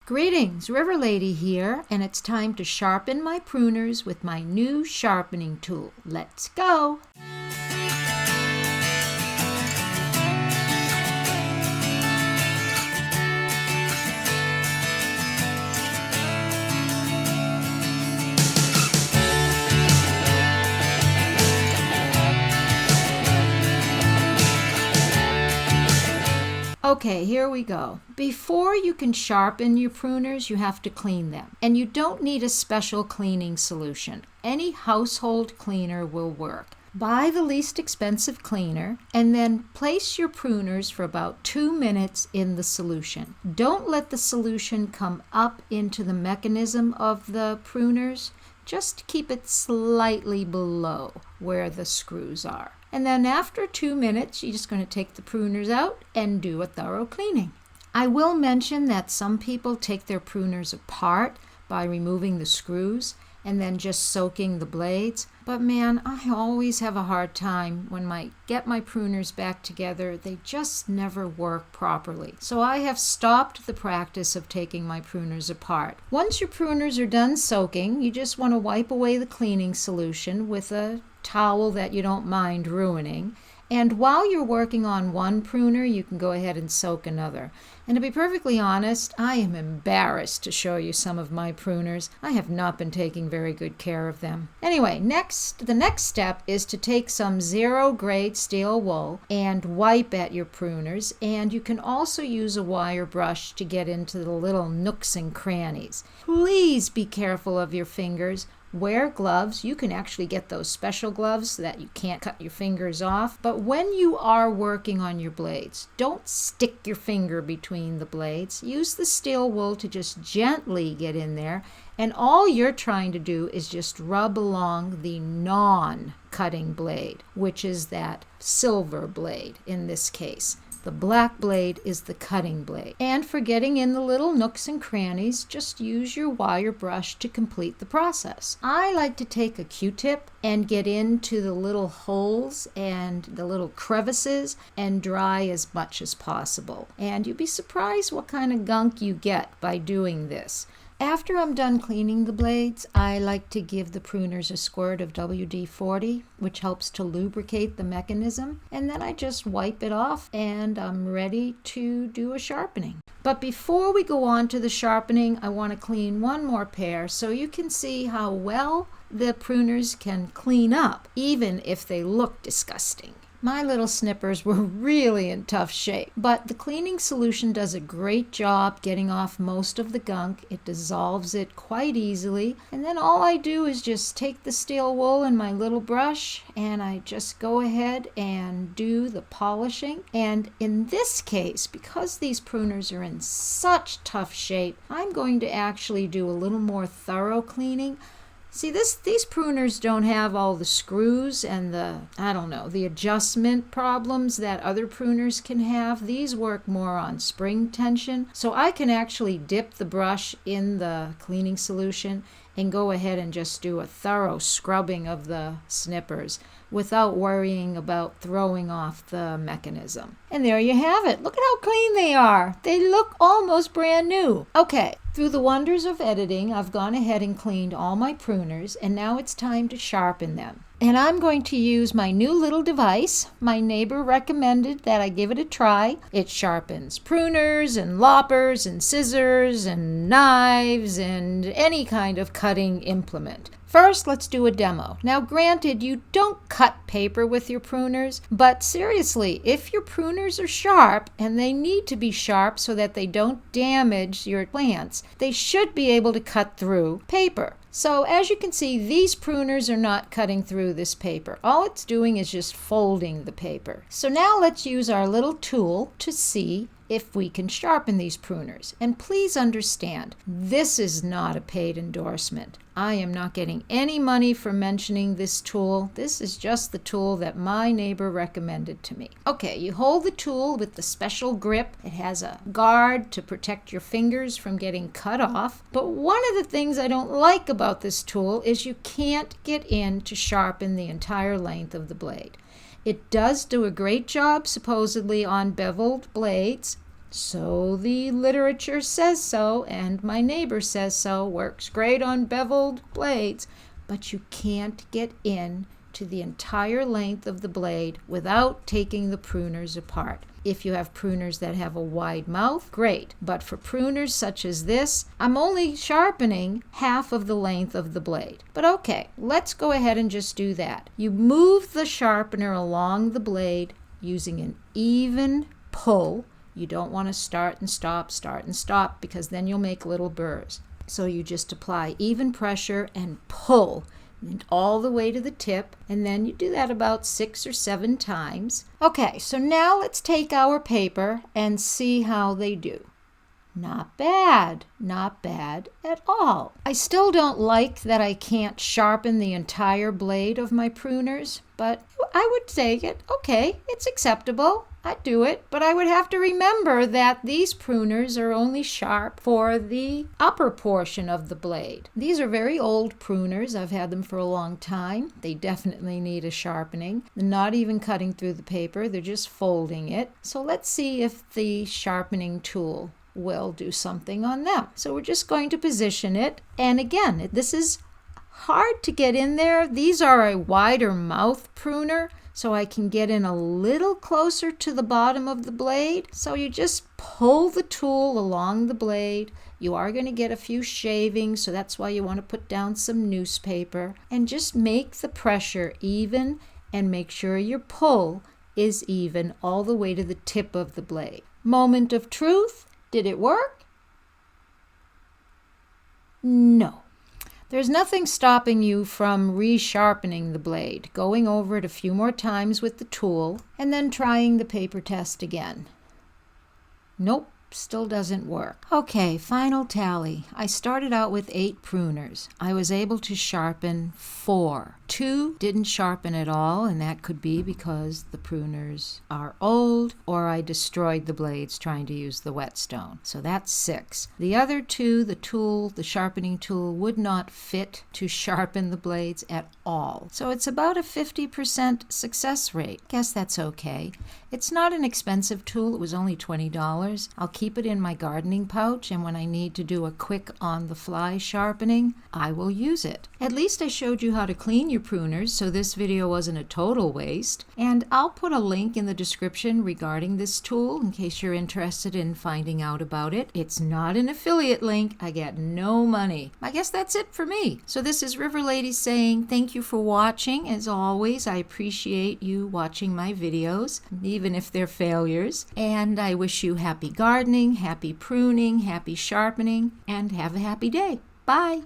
Greetings, River Lady here, and it's time to sharpen my pruners with my new sharpening tool. Let's go! Okay, here we go. Before you can sharpen your pruners, you have to clean them. And you don't need a special cleaning solution. Any household cleaner will work. Buy the least expensive cleaner and then place your pruners for about 2 minutes in the solution. Don't let the solution come up into the mechanism of the pruners. Just keep it slightly below where the screws are. And then after 2 minutes, you're just going to take the pruners out and do a thorough cleaning. I will mention that some people take their pruners apart by removing the screws and then just soaking the blades. But man, I always have a hard time when I get my pruners back together. They just never work properly. So I have stopped the practice of taking my pruners apart. Once your pruners are done soaking, you just want to wipe away the cleaning solution with a towel that you don't mind ruining. And while you're working on one pruner, you can go ahead and soak another. And to be perfectly honest, I am embarrassed to show you some of my pruners. I have not been taking very good care of them. Anyway, the next step is to take some 0-grade steel wool and wipe at your pruners. And you can also use a wire brush to get into the little nooks and crannies. Please be careful of your fingers. Wear gloves. You can actually get those special gloves so that you can't cut your fingers off. But when you are working on your blades, don't stick your finger between the blades. Use the steel wool to just gently get in there. And all you're trying to do is just rub along the non-cutting blade, which is that silver blade in this case. The black blade is the cutting blade. And for getting in the little nooks and crannies, just use your wire brush to complete the process. I like to take a Q-tip and get into the little holes and the little crevices and dry as much as possible. And you'll be surprised what kind of gunk you get by doing this. After I'm done cleaning the blades, I like to give the pruners a squirt of WD-40, which helps to lubricate the mechanism, and then I just wipe it off and I'm ready to do a sharpening. But before we go on to the sharpening, I want to clean one more pair so you can see how well the pruners can clean up, even if they look disgusting. My little snippers were really in tough shape, but the cleaning solution does a great job getting off most of the gunk. It dissolves it quite easily, and then all I do is just take the steel wool and my little brush and I just go ahead and do the polishing. And in this case, because these pruners are in such tough shape, I'm going to actually do a little more thorough cleaning. See, these pruners don't have all the screws and the adjustment problems that other pruners can have. These work more on spring tension. So I can actually dip the brush in the cleaning solution and go ahead and just do a thorough scrubbing of the snippers without worrying about throwing off the mechanism. And there you have it. Look at how clean they are. They look almost brand new. Okay, through the wonders of editing, I've gone ahead and cleaned all my pruners, and now it's time to sharpen them. And I'm going to use my new little device. My neighbor recommended that I give it a try. It sharpens pruners and loppers and scissors and knives and any kind of cutting implement. First, let's do a demo. Now, granted, you don't cut paper with your pruners, but seriously, if your pruners are sharp, and they need to be sharp so that they don't damage your plants, they should be able to cut through paper. So as you can see, these pruners are not cutting through this paper. All it's doing is just folding the paper. So now let's use our little tool to see if we can sharpen these pruners. And please understand, this is not a paid endorsement. I am not getting any money for mentioning this tool. This is just the tool that my neighbor recommended to me. Okay, you hold the tool with the special grip. It has a guard to protect your fingers from getting cut off. But one of the things I don't like about this tool is you can't get in to sharpen the entire length of the blade. It does do a great job, supposedly, on beveled blades, So the literature says so, and my neighbor says so. Works great on beveled blades, but you can't get in to the entire length of the blade without taking the pruners apart. If you have pruners that have a wide mouth, great. But for pruners such as this, I'm only sharpening half of the length of the blade. But okay, let's go ahead and just do that. You move the sharpener along the blade using an even pull. You don't want to start and stop, because then you'll make little burrs. So you just apply even pressure and pull all the way to the tip, and then you do that about 6 or 7 times. Okay, so now let's take our paper and see how they do. Not bad at all. I still don't like that I can't sharpen the entire blade of my pruners, but I would take it. Okay, it's acceptable. I'd do it, but I would have to remember that these pruners are only sharp for the upper portion of the blade. These are very old pruners. I've had them for a long time. They definitely need a sharpening. They're not even cutting through the paper. They're just folding it. So let's see if the sharpening tool will do something on them. So we're just going to position it. And again, this is hard to get in there. These are a wider mouth pruner, so I can get in a little closer to the bottom of the blade. So you just pull the tool along the blade. You are going to get a few shavings, so that's why you want to put down some newspaper. And just make the pressure even and make sure your pull is even all the way to the tip of the blade. Moment of truth. Did it work? No. There's nothing stopping you from resharpening the blade, going over it a few more times with the tool, and then trying the paper test again. Nope, still doesn't work. Okay, final tally. I started out with 8 pruners. I was able to sharpen 4. 2 didn't sharpen at all, and that could be because the pruners are old or I destroyed the blades trying to use the whetstone. So that's 6. The other 2, the sharpening tool, would not fit to sharpen the blades at all. So it's about a 50% success rate. Guess that's okay. It's not an expensive tool. It was only $20. I'll keep it in my gardening pouch, and when I need to do a quick on-the-fly sharpening, I will use it. At least I showed you how to clean your pruners, so this video wasn't a total waste. And I'll put a link in the description regarding this tool in case you're interested in finding out about it. It's not an affiliate link. I get no money. I guess that's it for me. So this is River Lady saying thank you for watching. As always, I appreciate you watching my videos, even if they're failures. And I wish you happy gardening, happy pruning, happy sharpening, and have a happy day. Bye.